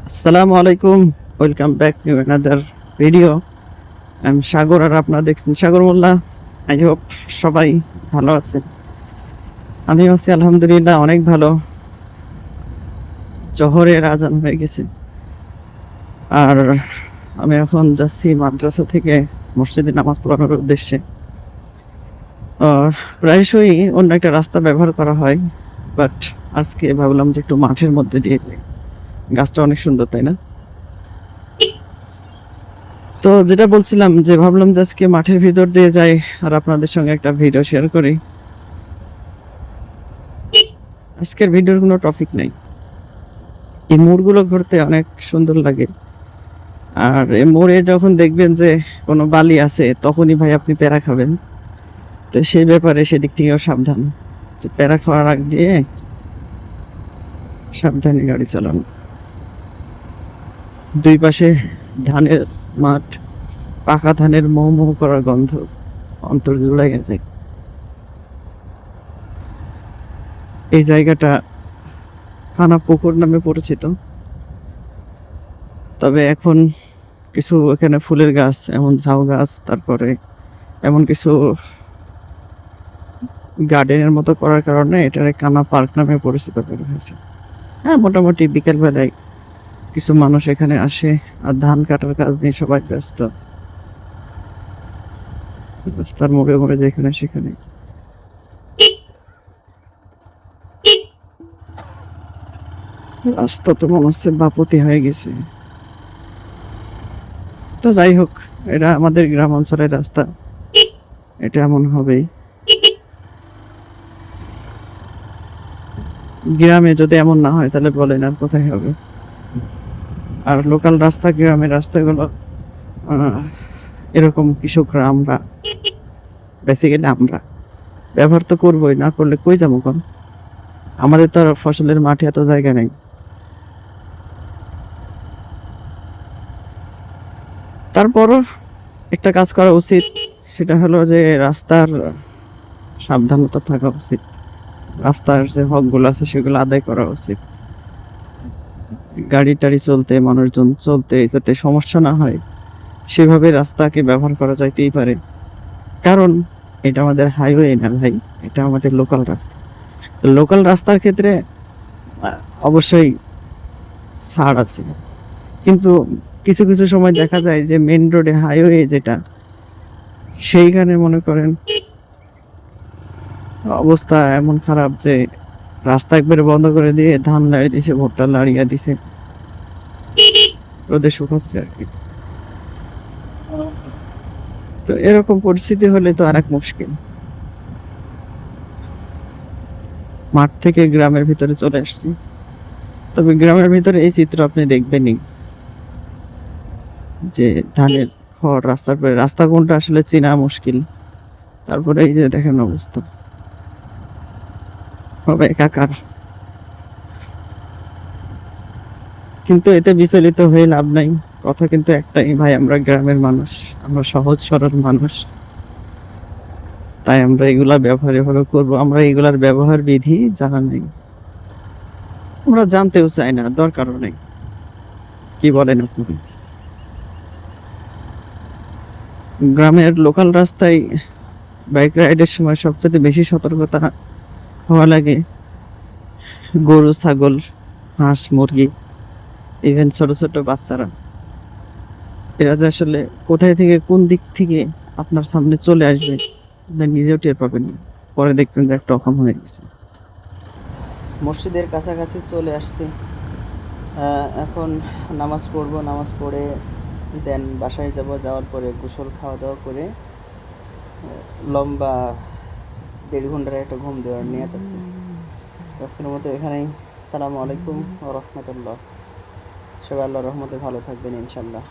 আসসালামু আলাইকুম, welcome back to another video. আমি সাগর আর আপনারা দেখছেন সাগর মোল্লা। আই হোপ সবাই ভালো আছে। আমি আছি আলহামদুলিল্লাহ অনেক ভালো। জোহরের আজান হয়ে গেছে আর আমি এখন যাচ্ছি মাদ্রাসা থেকে মসজিদে নামাজ পড়ানোর উদ্দেশ্যে। প্রায়শই অন্য একটা রাস্তা ব্যবহার করা হয়, বাট আজকে ভাবলাম যে একটু মাঠের মধ্যে দিয়ে যাই। গাছটা অনেক সুন্দর, তাই না? তো যেটা বলছিলাম যে ভাবলাম যে আজকে মাঠের ভিতর দিয়ে যাই আর আপনাদের সঙ্গে একটা ভিডিও শেয়ার করি। আজকের ভিডিওর কোনো টপিক নাই। এই মোড়গুলো ঘুরতে অনেক সুন্দর লাগে, আর এই মোড়ে যখন দেখবেন যে কোনো বালি আছে তখনই ভাই আপনি প্যারা খাবেন। তো সেই ব্যাপারে সেদিক থেকেও সাবধান, যে প্যারা খাওয়ার আগ দিয়ে সাবধানে গাড়ি চালান। দুই পাশে ধানের মাঠ, পাকা ধানের মৌ মৌ করার গন্ধ অন্তর জুড়ে গেছে। এই জায়গাটা কানা পুকুর নামে পরিচিত, তবে এখন কিছু এখানে ফুলের গাছ, এমন ঝাউ গাছ, তারপরে এমন কিছু গার্ডেনের মতো করার কারণে এটার কানা পার্ক নামে পরিচিত করা হয়েছে। হ্যাঁ, মোটামুটি বিকেল বেলায় কিছু মানুষ এখানে আসে আর ধান কাটার কাজ নিয়ে সবাই ব্যস্ত। রাস্তার মোড়ে মোড়ে যেখানে সেখানে রাস্তা তো মনে হচ্ছে বাপতি হয়ে গেছে। তো যাই হোক, এটা আমাদের গ্রাম অঞ্চলের রাস্তা, এটা এমন হবেই। গ্রামে যদি এমন না হয় তাহলে বলেন আর কোথায় হবে? আর লোকাল রাস্তা, গ্রামের রাস্তাগুলো এরকম কৃষকরা, আমরা বেসিক্যালি আমরা ব্যবহার তো করবোই, না করলে কই যাবো কোন? আমাদের তো আর ফসলের মাঠে এত জায়গা নেই। তারপরও একটা কাজ করা উচিত, সেটা হলো যে রাস্তার সাবধানতা থাকা উচিত। রাস্তার যে হকগুলো আছে সেগুলো আদায় করা উচিত। গাড়ি টাড়ি চলতে, মানুষজন চলতে যাতে সমস্যা না হয় সেভাবে রাস্তাকে ব্যবহার করা যাইতেই পারে। কারণ এটা আমাদের হাইওয়ে না ভাই, এটা আমাদের লোকাল রাস্তা। লোকাল রাস্তার ক্ষেত্রে অবশ্যই ছাড় আছে, কিন্তু কিছু কিছু সময় দেখা যায় যে মেন রোডে, হাইওয়ে যেটা, সেইখানে মনে করেন অবস্থা এমন খারাপ যে রাস্তা একবারে বন্ধ করে দিয়ে ধান লাড়িয়ে দিছে, ভুট্টা লাড়িয়ে দিছে, রোদে শুকাচ্ছে আর কি। তো এরকম পরিস্থিতি হলে তো আর এক মুশকিল। মাঠ থেকে গ্রামের ভিতরে চলে আসছি, তবে গ্রামের ভিতরে এই চিত্র আপনি দেখবেনই, যে ধানের খড় রাস্তার পরে, রাস্তা কোনটা আসলে চেনা মুশকিল। তারপরে এই যে দেখেন অবস্থা, হবে একাকার। কিন্তু এতে বিচলিত হয়ে লাভ নাই, কথা কিন্তু একটাই ভাই, আমরা গ্রামের মানুষ, আমরা সহজ সরল মানুষ, তাই আমরা এগুলা ব্যবহার এভাবে করবো। আমরা এগুলার ব্যবহার বিধি জানা নেই, আমরা জানতেও চাই না, দরকারও নেই। কি বলেন আপনি? গ্রামের লোকাল রাস্তায় বাইক রাইডের সময় সবচেয়ে বেশি সতর্কতা হওয়া লাগে গরু, ছাগল, হাঁস, মুরগি, ইভেন ছোট ছোট বাচ্চারা। এরা যে আসলে কোথায় থেকে কোন দিক থেকে আপনার সামনে চলে আসবে আপনি নিজেও টের পাবেন না, পরে দেখবেন যে একটা রকম হয়ে গেছে। মসজিদের কাছাকাছি চলে আসছি। এখন নামাজ পড়বো, নামাজ পড়ে দেন বাসায় যাব। যাওয়ার পরে গোসল, খাওয়া দাওয়া করে লম্বা 1.5 ঘন্টার একটা ঘুম দেওয়ার নিয়ত আছে। আজকের মতো এখানেই। আসসালামু আলাইকুম ওয়া রাহমাতুল্লাহ। সবাই আল্লাহর রহমতে ভালো থাকবেন ইনশাল্লাহ।